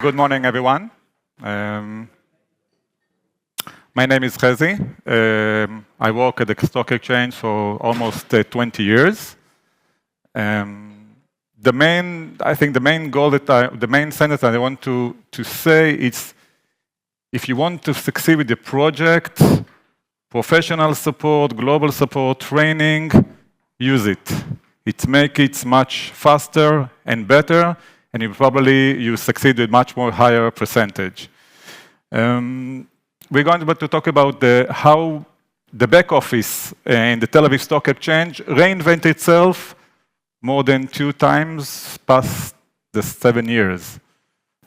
Good morning, everyone. My name is Chezi. I work at the stock exchange for almost 20 years. I think the main goal the main sentence that I want to say is, if you want to succeed with the project, professional support, global support, training, use it. It makes it much faster and better, and you succeed with much more higher percentage. We're going to talk about how the back office in the Tel Aviv Stock Exchange reinvented itself more than 2 times past the 7 years.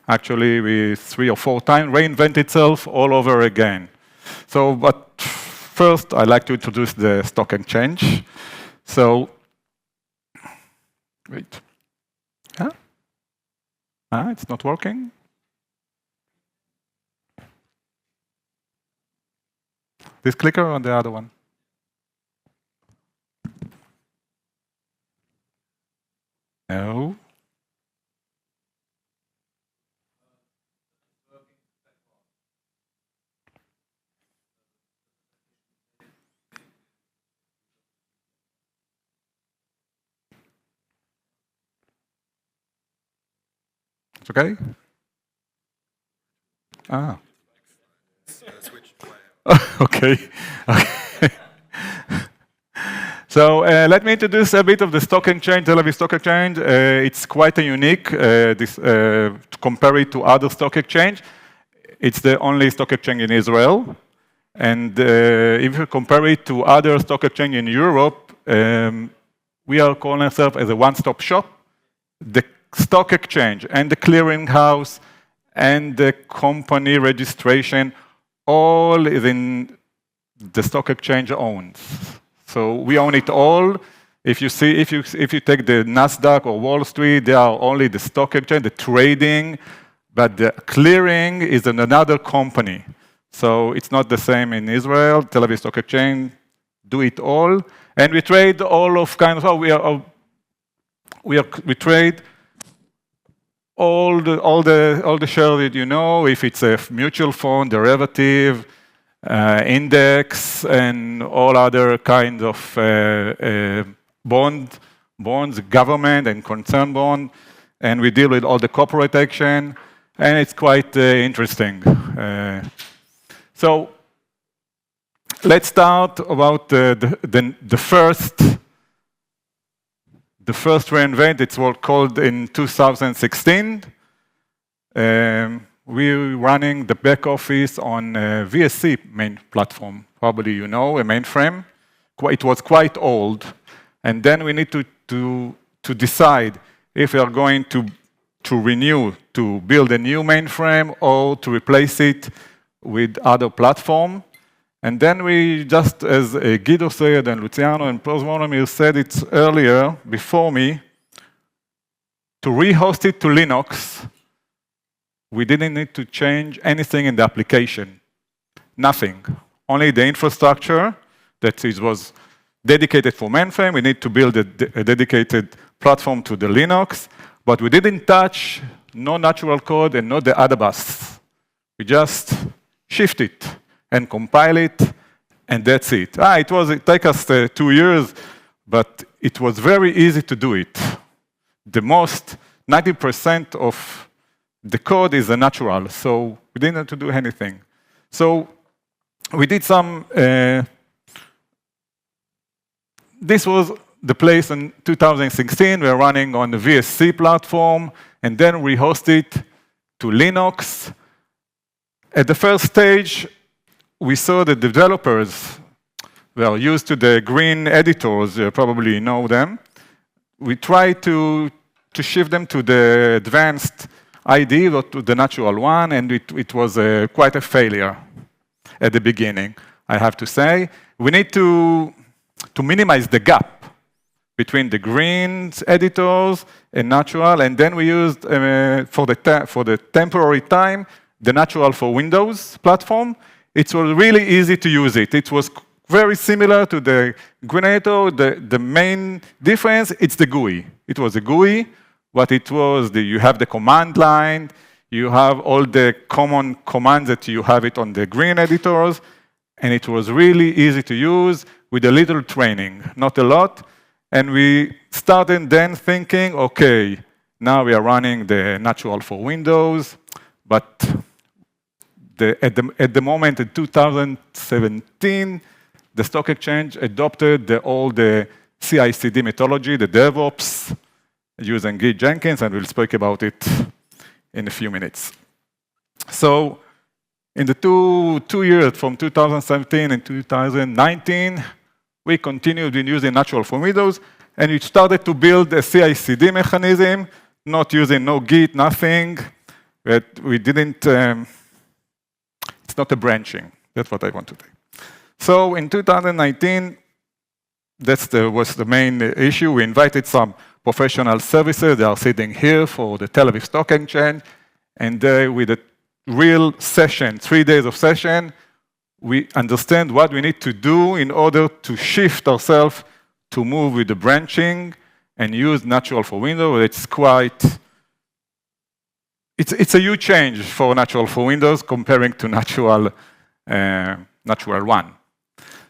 Actually, we 3 or 4 times reinvented itself all over again. But first, I'd like to introduce the stock exchange. Wait. Huh? It's not working. This clicker or the other one? No. It's okay? Okay. Let me introduce a bit of the stock exchange, Tel Aviv Stock Exchange. It's quite unique to compare it to other stock exchange. It's the only stock exchange in Israel. And if you compare it to other stock exchange in Europe, we are calling ourselves as a one-stop shop. The stock exchange and the clearing house and the company registration, all is in the stock exchange owns. So we own it all. If you take the Nasdaq or Wall Street, they are only the stock exchange, the trading, but the clearing is in another company. So it's not the same in Israel. Tel Aviv Stock Exchange do it all, and we trade all of kinds of. We trade all the shares that you know, if it's a mutual fund, derivative, index, and all other kinds of bonds, government and concern bond, and we deal with all the corporate action, and it's quite interesting. So let's start about the first reinvent. It's what called in 2016. We're running the back office on VSC main platform. Probably you know, a mainframe. It was quite old. And then we need to decide if we are going to renew, to build a new mainframe, or to replace it with other platform. And then we just, as Guido said, and Luciano and Prosmonomir said it earlier, before me, to rehost it to Linux, we didn't need to change anything in the application. Nothing. Only the infrastructure that was dedicated for mainframe. We need to build a dedicated platform to the Linux, but we didn't touch no natural code and not the Adabas. We just shift it and compile it, and that's it. It took us 2 years, but it was very easy to do it. The most, 90% of the code is natural, so we didn't have to do anything. So we did some, this was the place in 2016. We were running on the VSC platform, and then we hosted it to Linux. At the first stage, we saw the developers were used to the green editors, you probably know them. We tried to shift them to the advanced ID, or to the natural one, and it was quite a failure at the beginning, I have to say. We need to minimize the gap between the green editors and natural, and then we used, for the temporary time, the natural for Windows platform. It was really easy to use it. It was very similar to the green editor. The main difference, it's the GUI. It was a GUI, but it was you have the command line, You have all the common commands that you have it on the green editors, and it was really easy to use with a little training, not a lot. And we started then thinking, okay, now we are running the natural for Windows, but at the moment in 2017, the stock exchange adopted all the CI/CD methodology, the DevOps, using Git Jenkins, and we'll speak about it in a few minutes. So in the two years, from 2017 and 2019, we continued in using natural for Windows, and we started to build a CI/CD mechanism, not using no Git, nothing. But we didn't, it's not a branching. That's what I want to say. So in 2019, was the main issue. We invited some professional services. They are sitting here for the Tel Aviv Stock Exchange. And with a real session, 3 days of session, we understand what we need to do in order to shift ourselves to move with the branching and use natural for Windows. It's a huge change for natural for Windows comparing to natural one.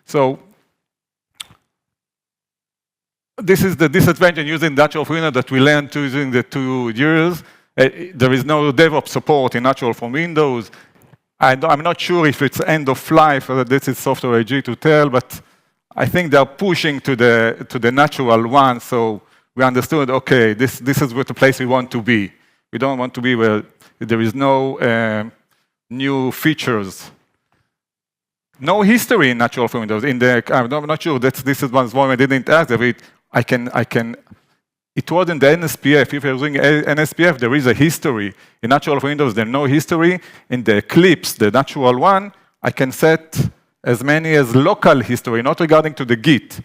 So this is the disadvantage using natural for Windows that we learned using the 2 years. There is no DevOps support in natural for Windows. I'm not sure if it's end of life, or this is software AG to tell, but I think they're pushing to the natural one. So we understood, okay, this is the place we want to be. We don't want to be where there is no new features. No history in natural for Windows. I'm not sure that this is one I didn't ask. It wasn't the NSPF. If you're using NSPF, there is a history. In natural for Windows, there's no history. In the Eclipse, the natural one, I can set as many as local history, not regarding to the Git.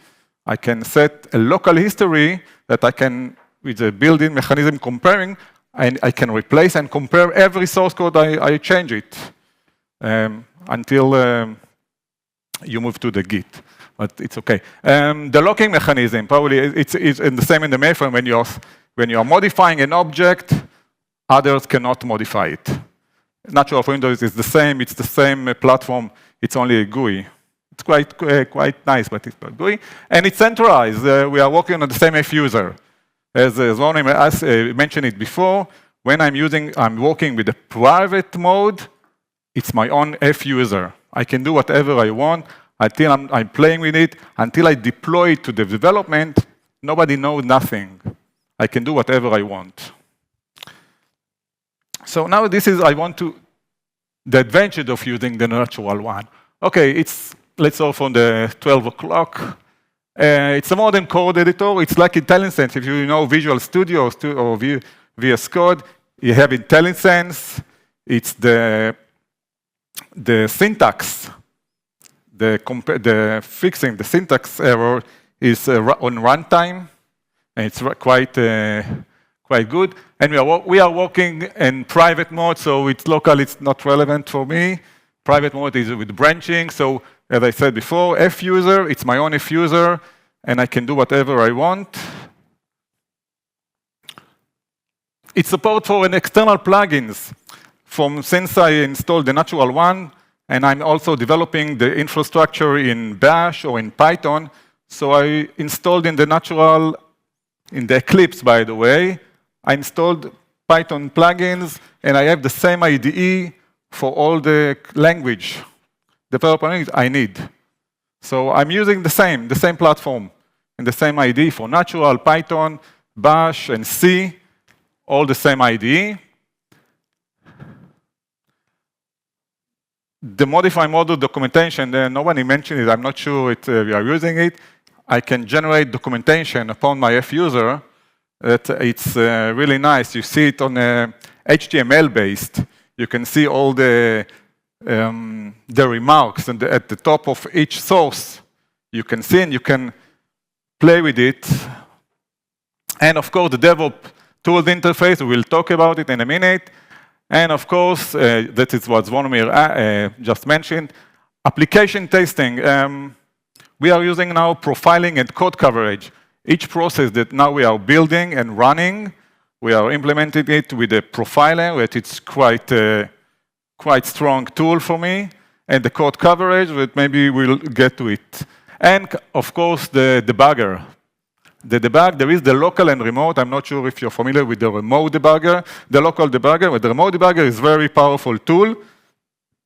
I can set a local history that I can, with a built-in mechanism comparing, and I can replace and compare every source code I change it until you move to the Git. But it's okay. The locking mechanism, probably it's the same in the mainframe. When you are modifying an object, others cannot modify it. Natural for Windows is the same. It's the same platform. It's only a GUI. It's quite nice, but it's not GUI. And it's centralized. We are working on the same F user. As Ronnie mentioned it before, when I'm working with a private mode, it's my own F user. I can do whatever I want until I'm playing with it. Until I deploy it to the development, nobody knows nothing. I can do whatever I want. So now the advantage of using the natural one. Okay, let's go from the 12 o'clock. It's a modern code editor. It's like IntelliSense. If you know Visual Studio or VS Code, you have IntelliSense. It's the syntax, the fixing the syntax error is on runtime, and it's quite good. And we are working in private mode, so it's local. It's not relevant for me. Private mode is with branching. So as I said before, F user, it's my own F user, and I can do whatever I want. It's support for an external plugins. Since I installed the natural one, and I'm also developing the infrastructure in Bash or in Python, so I installed in the Eclipse, by the way, I installed Python plugins, and I have the same IDE for all the language development I need. So I'm using the same platform and the same IDE for natural, Python, Bash, and C, all the same IDE. The modify model documentation, nobody mentioned it. I'm not sure we are using it. I can generate documentation upon my F user. It's really nice. You see it on HTML-based. You can see all the remarks at the top of each source. You can see and you can play with it. And of course, the DevOps tools interface, we'll talk about it in a minute. And of course, that is what Zvonimir just mentioned. Application testing. We are using now profiling and code coverage. Each process that now we are building and running, We are implementing it with a profiler, which it's quite strong tool for me, and the code coverage, but maybe we'll get to it. And of course, the debugger. The debug, there is the local and remote. I'm not sure if you're familiar with the remote debugger, the local debugger, but the remote debugger is a very powerful tool.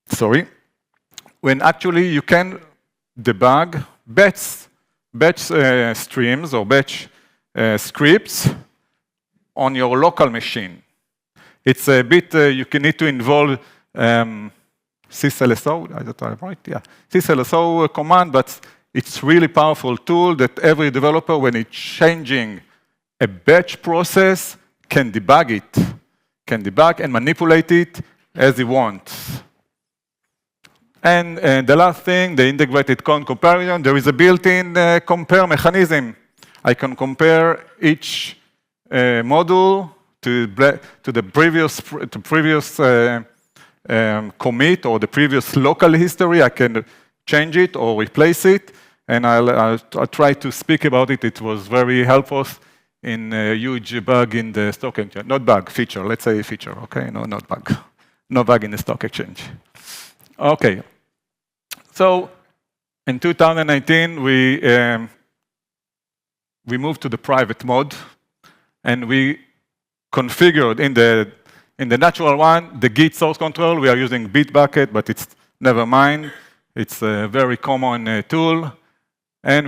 Sorry. When actually you can debug batch streams or batch scripts on your local machine. It's a bit, you can need to involve syslso, I don't know, right? Yeah, syslso command, but it's really powerful tool that every developer, when it's changing a batch process, can debug it, can debug and manipulate it as he wants. And the last thing, the integrated code comparison, there is a built-in compare mechanism. I can compare each module to the previous commit or the previous local history. I can change it or replace it, and I'll try to speak about it. It was very helpful in a huge bug in the stock exchange. Not bug, feature. Let's say feature, okay? No, not bug. No bug in the stock exchange. Okay. So in 2019, we moved to the private mode, and we configured in the natural one the Git source control. We are using Bitbucket, but it's never mind. It's a very common tool, and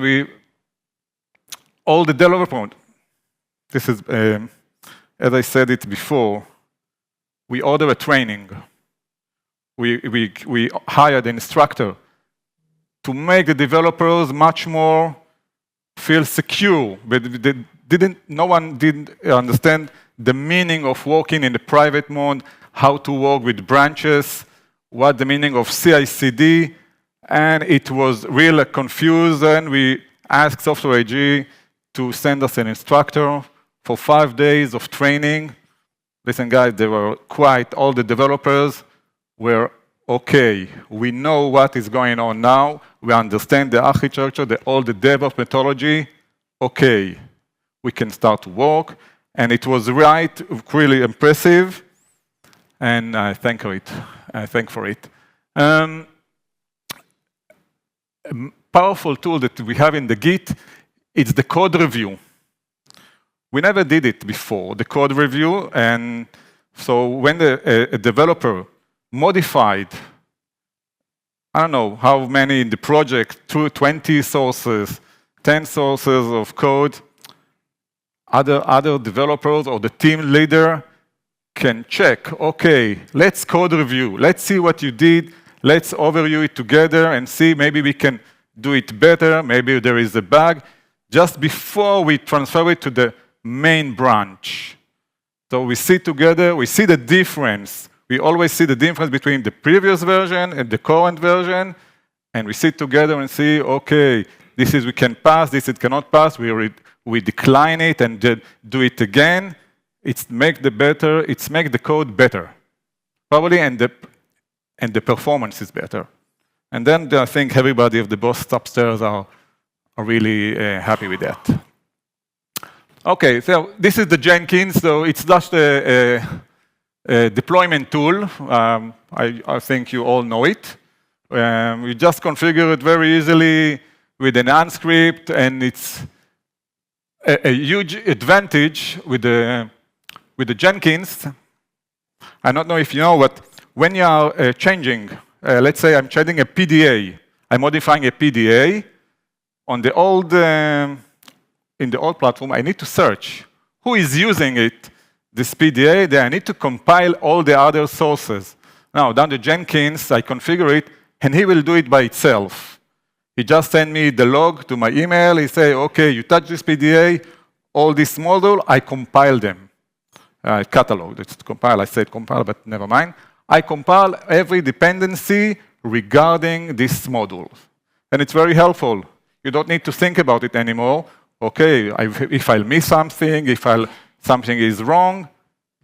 all the development. This is, as I said it before, we order a training. We hired an instructor to make the developers much more feel secure, but no one didn't understand the meaning of working in the private mode, how to work with branches, what the meaning of CI/CD, and it was really confused, and we asked Software AG to send us an instructor for 5 days of training. Listen, guys, all the developers were okay. We know what is going on now. We understand the architecture, all the DevOps methodology. Okay, we can start to work. And it was really impressive. And I thank for it. A powerful tool that we have in the Git, it's the code review. We never did it before, the code review. And so when a developer modified, I don't know how many in the project, 20 sources, 10 sources of code, other developers or the team leader can check, okay, let's code review. Let's see what you did. Let's overview it together and see maybe we can do it better. Maybe there is a bug just before we transfer it to the main branch. So we see together, we see the difference. We always see the difference between the previous version and the current version, and we sit together and see, okay, this is we can pass, this it cannot pass. We decline it and do it again. It's make the code better, probably, and the performance is better. And then I think everybody of the boss upstairs are really happy with that. Okay, so this is the Jenkins. So it's just a deployment tool. I think you all know it. We just configure it very easily with an unscript, and it's a huge advantage with the Jenkins. I don't know if you know, but when you are changing, let's say I'm changing a PDA, I'm modifying a PDA on the in the old platform, I need to search who is using it, this PDA. Then I need to compile all the other sources. Now, down the Jenkins, I configure it, and he will do it by itself. He just send me the log to my email. He say, okay, you touch this PDA, all this module, I compile them. Catalog, it's compile. I said compile, but never mind. I compile every dependency regarding this module. And it's very helpful. You don't need to think about it anymore. Okay, if I miss something, something is wrong,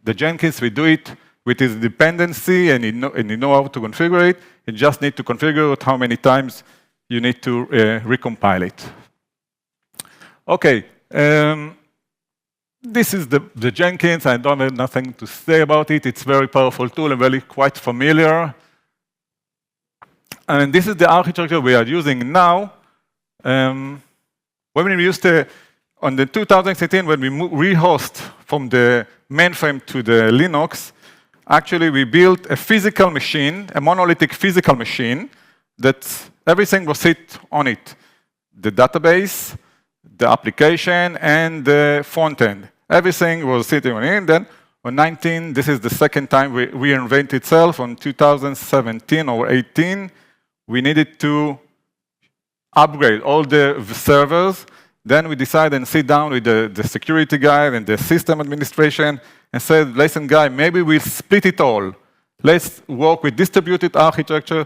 the Jenkins, we do it with its dependency, and you know how to configure it. You just need to configure it how many times you need to recompile it. Okay. This is the Jenkins. I don't have nothing to say about it. It's a very powerful tool and very quite familiar. And this is the architecture we are using now. When we used on the 2016, when we rehost from the mainframe to the Linux, actually we built a physical machine, a monolithic physical machine, that everything was sit on it. The database, the application, and the front end. Everything was sitting on it. Then on 19, this is the second time we reinvent itself. On 2017 or 18, we needed to upgrade all the servers. Then we decided and sit down with the security guy and the system administration and said, listen, guy, maybe we'll split it all. Let's work with distributed architecture,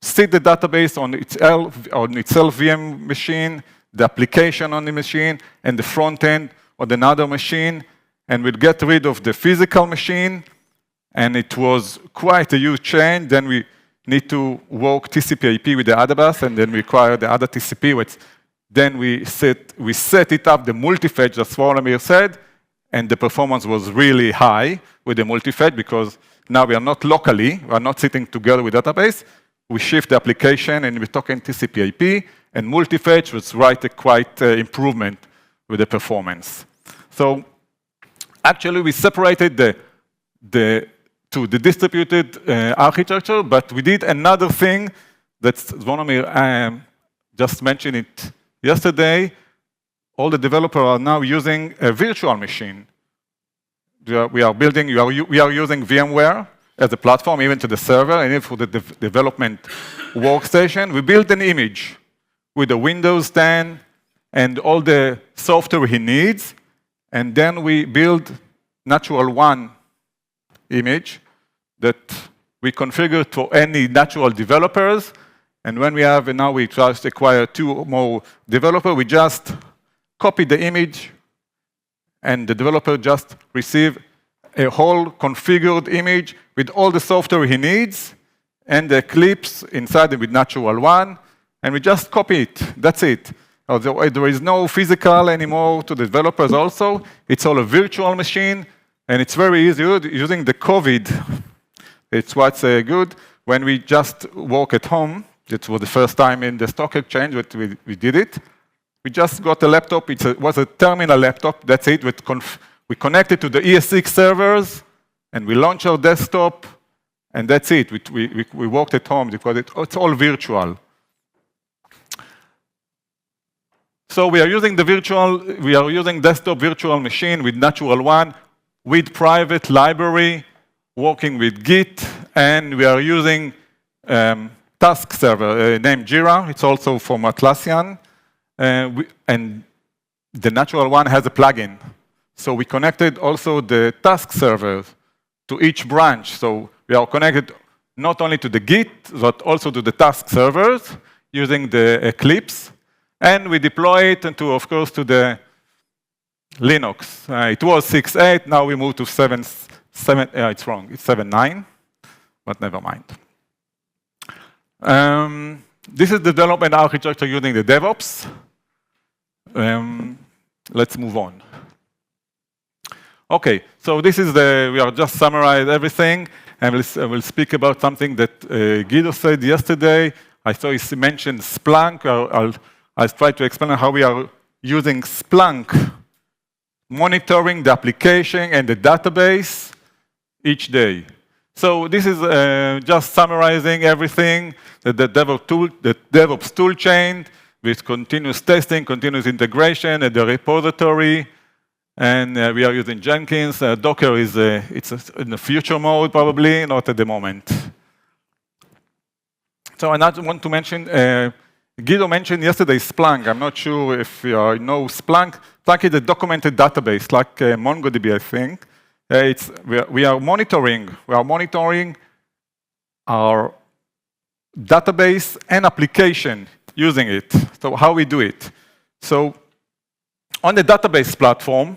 sit the database on its LVM machine, the application on the machine, and the front end on another machine, and we'll get rid of the physical machine. And it was quite a huge change. Then we need to work TCP/IP with the other bus, and then we require the other TCP, which then we set it up, the multi-fetch, as Swarnamir said, and the performance was really high with the multi-fetch because now we are not locally, we are not sitting together with database. We shift the application and we're talking TCP/IP, and multi-fetch was quite improvement with the performance. So actually we separated the distributed architecture, but we did another thing that Zvonimir just mentioned it yesterday. All the developers are now using a virtual machine. We are using VMware as a platform, even to the server, and even for the development workstation. We built an image with the Windows 10 and all the software he needs, and then we build Natural One image that we configure for any natural developers. And when we have, and now we just acquire 2 more developers, we just copy the image, and the developer just receive a whole configured image with all the software he needs, and the Eclipse inside it with Natural One, and we just copy it. That's it. There is no physical anymore to the developers also. It's all a virtual machine, and it's very easy using the COVID. It's what's good. When we just work at home, it was the first time in the stock exchange that we did it. We just got a laptop. It was a terminal laptop. That's it. We connected to the ESX servers, and we launched our desktop, and that's it. We worked at home because it's all virtual. So we are using desktop virtual machine with Natural One, with private library, working with Git, and we are using task server named Jira. It's also from Atlassian. And the Natural One has a plugin. So we connected also the task servers to each branch. So we are connected not only to the Git, but also to the task servers using the Eclipse. And we deploy it into, of course, to the Linux. It was 6.8, now we moved to 7.7. It's wrong, it's 7.9, but never mind. This is the development architecture using the DevOps. Let's move on. Okay, so this is we are just summarized everything, and we'll speak about something that Guido said yesterday. I saw he mentioned Splunk. I'll try to explain how we are using Splunk, monitoring the application and the database each day. So this is just summarizing everything, the DevOps tool chain with continuous testing, continuous integration, and the repository. And we are using Jenkins. Docker is it's in the future mode, probably, not at the moment. So I want to mention, Guido mentioned yesterday Splunk. I'm not sure if you know Splunk. Splunk is a documented database, like MongoDB, I think. We are monitoring our database and application using it. So how we do it? So on the database platform,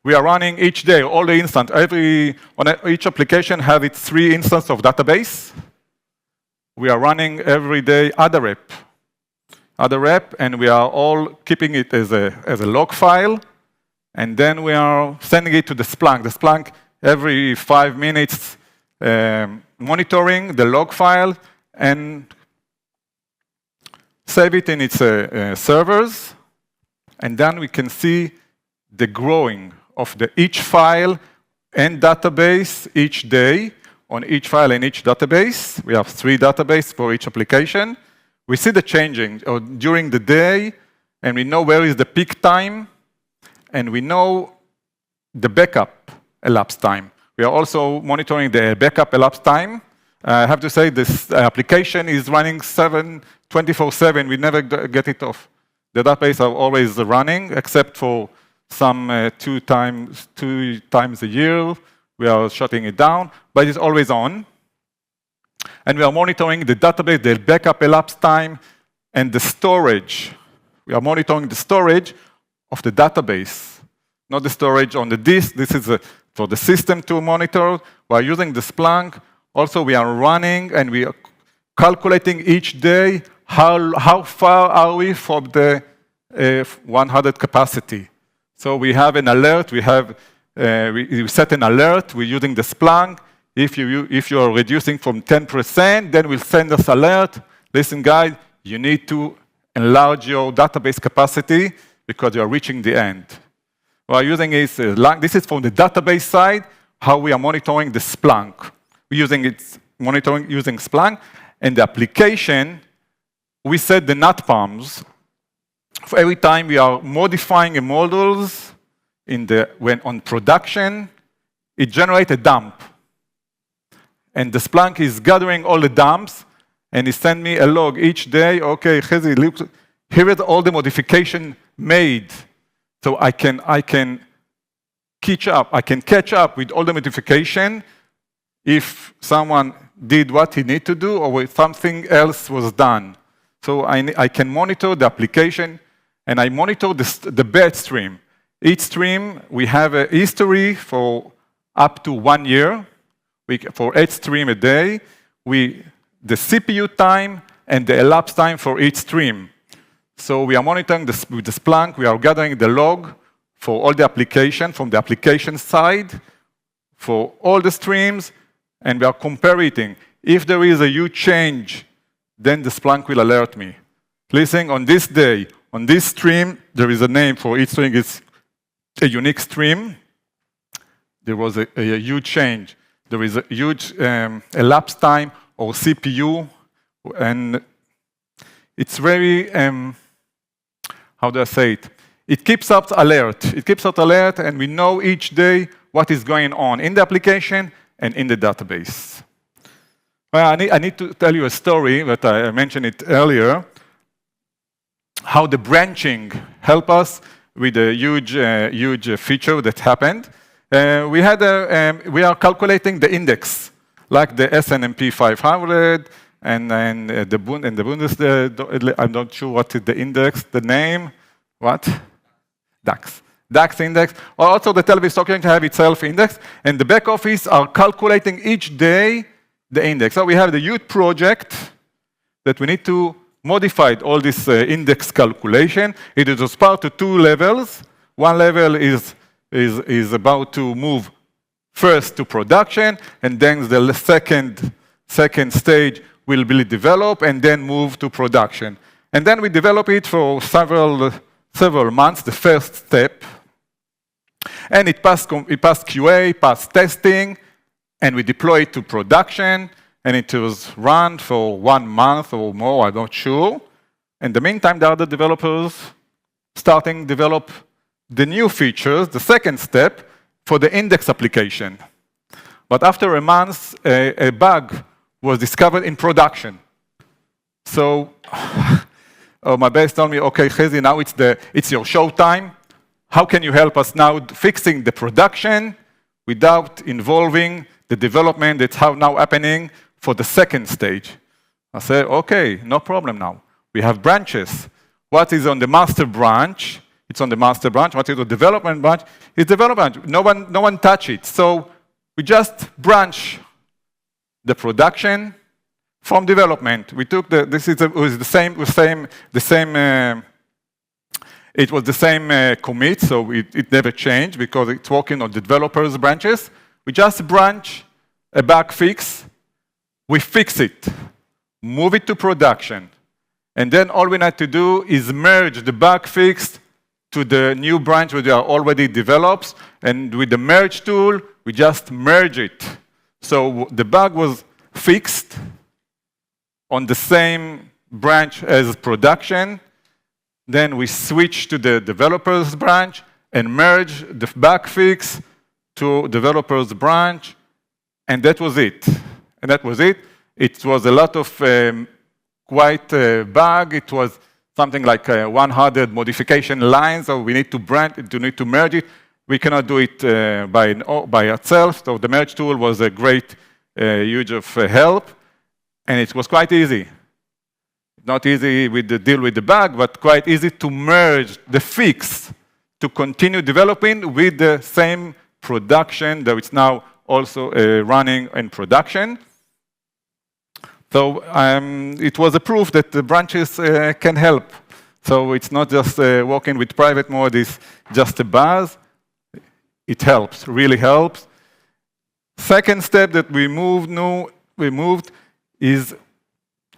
we are running each day all the instance. Each application has its 3 instances of database. We are running every day other rep, and we are all keeping it as a log file. and then we are sending it to the Splunk. The Splunk, every 5 minutes, monitoring the log file and save it in its servers. And then we can see the growing of each file and database each day on each file and each database. We have 3 databases for each application. We see the changing during the day, and we know where is the peak time, and we know the backup elapsed time. We are also monitoring the backup elapsed time. I have to say this application is running 24/7. We never get it off. The database are always running, except for some 2 times a year. We are shutting it down, but it's always on. And we are monitoring the database, the backup elapsed time, and the storage. We are monitoring the storage of the database, not the storage on the disk. This is for the system to monitor. We are using the Splunk. Also, we are running and we are calculating each day how far are we from the 100 capacity. So we have an alert. We set an alert. We're using the Splunk. If you are reducing from 10%, then we'll send us alert. Listen, guys, you need to enlarge your database capacity because you are reaching the end. What we're using is, this is from the database side, how we are monitoring the Splunk. We're monitoring using Splunk, and the application, we set the NatPalms. For every time we are modifying the models when on production, it generates a dump. And the Splunk is gathering all the dumps, and it sends me a log each day. Okay, Chezi, look, here is all the modification made. So I can catch up. I can catch up with all the modification if someone did what he needed to do or if something else was done. So I can monitor the application, and I monitor the batch stream. Each stream, we have a history for up to 1 year. For each stream a day, the CPU time and the elapsed time for each stream. So we are monitoring with the Splunk. We are gathering the log for all the application, from the application side, for all the streams, and we are comparing. If there is a huge change, then the Splunk will alert me. Listen, on this day, on this stream, there is a name for each string. It's a unique stream. There was a huge change. There is a huge elapsed time or CPU, and it's very, how do I say it? It keeps us alert. It keeps us alert, and we know each day what is going on in the application and in the database. Well, I need to tell you a story, but I mentioned it earlier, how the branching helped us with a huge feature that happened. We are calculating the index, like the S&P 500 and the Bundes. I'm not sure what is the index, the name. What? DAX index. Also, the television stock exchange have itself index, and the back office are calculating each day the index. So we have the huge project that we need to modify all this index calculation. It is part of 2 levels. One level is about to move first to production, and then the second stage will be developed and then move to production. And then we develop it for several months, the first step. And it passed QA, passed testing, and we deploy it to production, and it was run for 1 month or more, I'm not sure. In the meantime, the other developers develop the new features, the second step, for the index application. But after a month, a bug was discovered in production. So my base told me, okay, Chezi, now it's your show time. How can you help us now fixing the production without involving the development that's now happening for the second stage? I said, okay, no problem now. We have branches. What is on the master branch? It's on the master branch. What is the development branch? It's development. No one touch it. So we just branch the production from development. We took the same It was the same commit, so it never changed because it's working on the developers' branches. We just branch a bug fix, we fix it, move it to production, and then all we need to do is merge the bug fix to the new branch which are already developed, and with the merge tool, we just merge it. So the bug was fixed on the same branch as production. Then we switch to the developers branch and merge the bug fix to developers branch, and that was it. And that was it. It was a lot of quite bug. It was something like 100 modification lines, so we need to need to merge it. We cannot do it by itself, so the merge tool was a great huge of help, and it was quite easy. Not easy with the deal with the bug, but quite easy to merge the fix to continue developing with the same production that it's now also running in production. So it was a proof that the branches can help. So it's not just working with private mode, it's just a buzz. It helps, really helps. Second step that we moved is,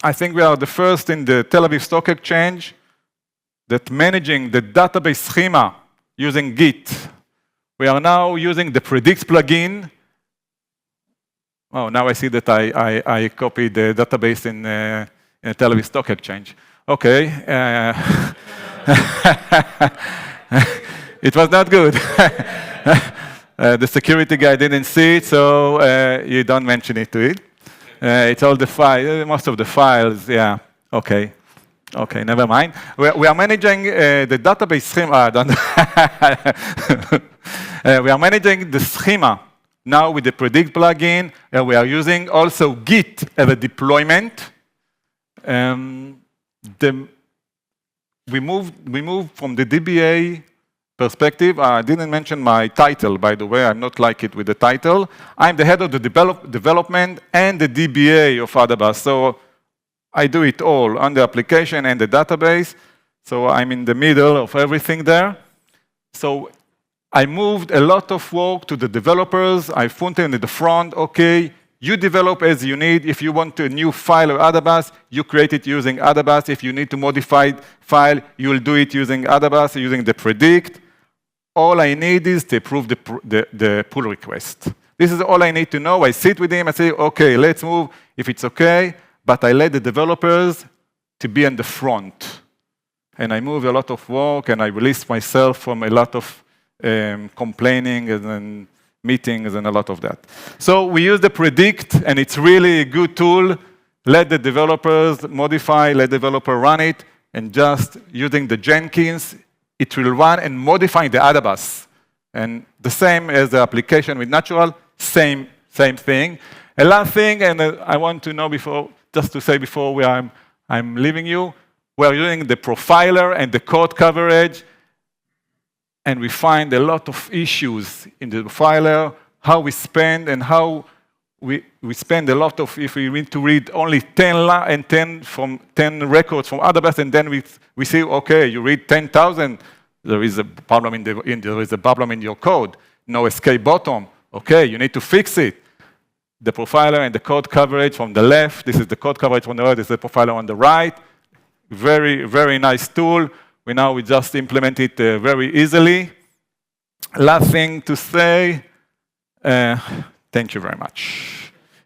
I think we are the first in the Tel Aviv Stock Exchange that managing the database schema using Git. We are now using the Predict plugin. Oh, now I see that I copied the database in Tel Aviv Stock Exchange. Okay. It was not good. The security guy didn't see it, so you don't mention it to it. It's all the files, most of the files, yeah. Okay. Okay, never mind. We are managing the database schema. We are managing the schema now with the Predict plugin. We are using also Git as a deployment. We moved from the DBA perspective. I didn't mention my title, by the way. I'm not like it with the title. I'm the head of the development and the DBA of Adabas. So I do it all on the application and the database. So I'm in the middle of everything there. So I moved a lot of work to the developers. I put them in the front. Okay, you develop as you need. If you want a new file of Adabas, you create it using Adabas. If you need to modify file, you'll do it using Adabas, using the Predict. All I need is to approve the pull request. This is all I need to know. I sit with him, I say, okay, let's move if it's okay, but I let the developers to be in the front. And I move a lot of work, and I release myself from a lot of complaining and meetings and a lot of that. So we use the Predict, and it's really a good tool. Let the developers modify, let the developer run it, and just using the Jenkins, it will run and modify the Adabas. And the same as the application with Natural, same thing. A last thing, and I want to know before, just to say before I'm leaving you, we're using the profiler and the code coverage, and we find a lot of issues in the profiler, how we spend and how we spend a lot of, if we need to read only 10 records from Adabas, and then we say, okay, you read 10,000, there is a problem there is a problem in your code. No escape bottom. Okay, you need to fix it. The profiler and the code coverage from the left. This is the code coverage from the right. This is the profiler on the right. Very, very nice tool. We just implement it very easily. Last thing to say. Thank you very much.